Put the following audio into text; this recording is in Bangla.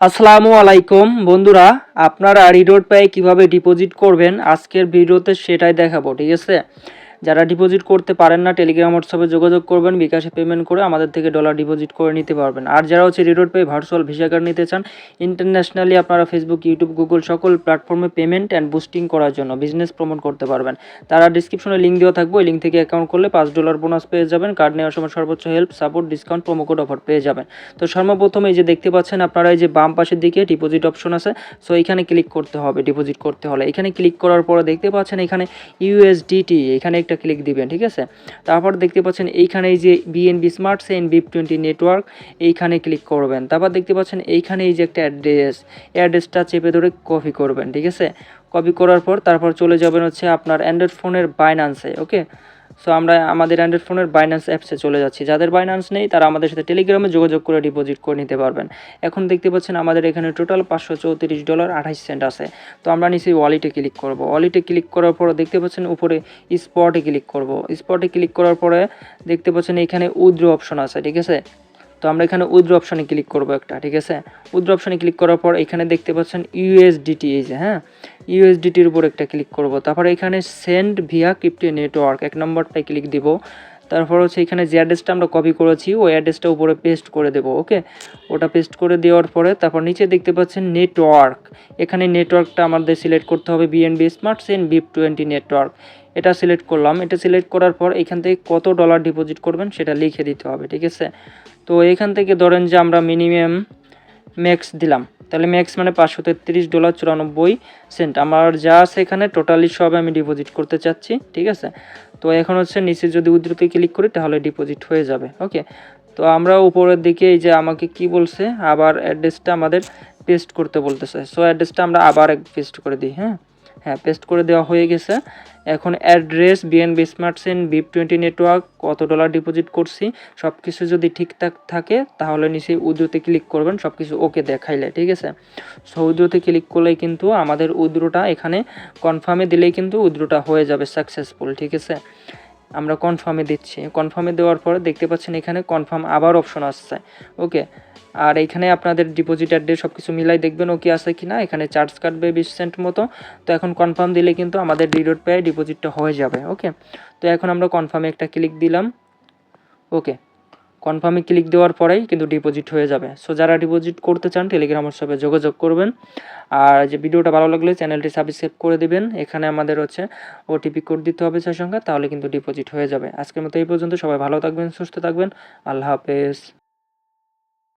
আসসালামু আলাইকুম বন্ধুরা, আপনারা রিডোট পেয়ে কিভাবে ডিপোজিট করবেন আজকের ভিডিওতে সেটাই দেখাবো। ঠিক আছে, যারা ডিপোজিট করতে পারেন না টেলিগ্রাম হোয়াটসঅ্যাপে যোগাযোগ করবেন, বিকাশে পেমেন্ট করে আমাদের থেকে ডলার ডিপোজিট করে নিতে পারবেন। আর যারা হচ্ছে রিডোট পে ভার্চুয়াল ভিসা কার্ড নিতে চান ইন্টারন্যাশনালি, আপনারা ফেসবুক, ইউটিউব, গুগল সকল প্ল্যাটফর্মে পেমেন্ট অ্যান্ড বুস্টিং করার জন্য বিজনেস প্রমোট করতে পারবেন। তারা ডিসক্রিপশনে লিঙ্ক দেওয়া থাকবে, ওই লিঙ্ক থেকে অ্যাকাউন্ট করলে $5 বোনাস পেয়ে যাবেন। কার্ড নেওয়ার সময় সর্বোচ্চ help, support, discount, promo code offer পেয়ে যাবেন। তো সর্বপ্রথম এই যে দেখতে পাচ্ছেন আপনারা, এই যে বাম পাশের দিকে ডিপোজিট অপশন আছে, সো এখানে ক্লিক করতে হবে। ডিপোজিট করতে হলে এখানে ক্লিক করার পরে দেখতে পাচ্ছেন এখানে ইউএসডিটি, এখানে একটা ক্লিক দিবেন। ঠিক আছে, তারপর দেখতে পাচ্ছেন এইখানে এই যে BNB smart chain BIP20 network, এইখানে ক্লিক করবেন। তারপর দেখতে পাচ্ছেন এইখানে এই যে একটা অ্যাড্রেসটা চেপে ধরে কপি করবেন। ঠিক আছে, কপি করার পর তারপর চলে যাবেন হচ্ছে আপনার অ্যান্ড্রয়েড ফোনের বাইন্যান্সে। ওকে, সো আমরা আমাদের অ্যান্ড্রয়েড ফোনের বাইন্যান্স অ্যাপসে চলে যাচ্ছি। যাদের বাইন্যান্স নেই তারা আমাদের সাথে টেলিগ্রামে যোগাযোগ করে ডিপোজিট করে নিতে পারবেন। এখন দেখতে পাচ্ছেন আমাদের এখানে টোটাল $534.28 আছে। তো আমরা নিচে ওয়ালেটে ক্লিক করব। ওয়ালেটে ক্লিক করার পর দেখতে পাচ্ছেন উপরে স্পটে ক্লিক করব। স্পটে ক্লিক করার পরে দেখতে পাচ্ছেন এখানে উইথড্র অপশন আছে। ঠিক আছে, তো আমরা এখানে উইথড্র অপশানে ক্লিক করব একটা। ঠিক আছে, উইথড্র অপশানে ক্লিক করার পর এখানে দেখতে পাচ্ছেন ইউএসডিটি, এই যে ইউএসডিটির উপর একটা ক্লিক করব। তারপরে এখানে সেন্ড ভিয়া ক্রিপ্টো নেটওয়ার্ক এক নম্বরটায় ক্লিক দিব। তারপর হচ্ছে এখানে যে অ্যাড্রেসটা আমরা কপি করেছি ওই অ্যাড্রেসটা উপরে পেস্ট করে দেবো। ওকে, ওটা পেস্ট করে দেওয়ার পরে তারপর নিচে দেখতে পাচ্ছেন নেটওয়ার্ক, এখানে নেটওয়ার্কটা আমাদের সিলেক্ট করতে হবে BNB smart chain BIP20 network. এটা সিলেক্ট করলাম। এটা সিলেক্ট করার পর এখান থেকে কত ডলার ডিপোজিট করবেন সেটা লিখে দিতে হবে। ঠিক আছে, তো এখান থেকে ধরেন যে আমরা মিনিমাম ম্যাক্স দিলাম, তাহলে ম্যাক্স মানে $533.94। আমার যা আছে এখানে টোটালি সব আমি ডিপোজিট করতে চাচ্ছি। ঠিক আছে, তো এখন হচ্ছে নিচে যদি উইথড্রোতে ক্লিক করি তাহলে ডিপোজিট হয়ে যাবে। ওকে, তো আমরা উপরের দিকে এই যে আমাকে কি বলছে, আবার অ্যাড্রেসটা আমাদের পেস্ট করতে বলতেছে। সো অ্যাড্রেসটা আমরা আবার পেস্ট করে দিই। হ্যাঁ, পেস্ট করে দেওয়া হয়ে গেছে। এখন address, BNB smart chain, BIP20 network, কত ডলার ডিপোজিট করছি সব কিছু যদি ঠিকঠাক থাকে তাহলে নিচে উইথড্রোতে ক্লিক করবেন, সব কিছু ওকে দেখাইলে। ঠিক আছে, সো উইথড্রোতে ক্লিক করলেই কিন্তু আমাদের উইথড্রোটা এখানে কনফার্মে দিলেই কিন্তু উইথড্রোটা হয়ে যাবে সাকসেসফুল। ঠিক আছে, আমরা কনফার্মে দিচ্ছি। কনফার্মে দেওয়ার পরে দেখতে পাচ্ছেন এখানে কনফার্ম আবার অপশন আসছে। ওকে, আর এইখানে আপনাদের ডিপোজিট অ্যাড্রেস সব কিছু মিলাই দেখবেন ওকে আছে কি না। এখানে চার্জ কাটবে 20 সেন্ট মতো। তো এখন কনফার্ম দিলে কিন্তু আমাদের রিডোট পেয়ে ডিপোজিটটা হয়ে যাবে। ওকে, তো এখন আমরা কনফার্মে একটা ক্লিক দিলাম। ওকে, কনফার্মে ক্লিক দেওয়ার পরেই কিন্তু ডিপোজিট হয়ে যাবে। সো যারা ডিপোজিট করতে চান টেলিগ্রাম হোয়াটসঅ্যাপে যোগাযোগ করবেন। আর যে ভিডিওটা ভালো লাগলে চ্যানেলটি সাবস্ক্রাইব করে দিবেন। এখানে আমাদের হচ্ছে ওটিপি কোড দিতে হবে 6 সংখ্যা, তাহলে কিন্তু ডিপোজিট হয়ে যাবে। আজকের মতো এই পর্যন্ত। সবাই ভালো থাকবেন, সুস্থ থাকবেন। আল্লাহ হাফেজ।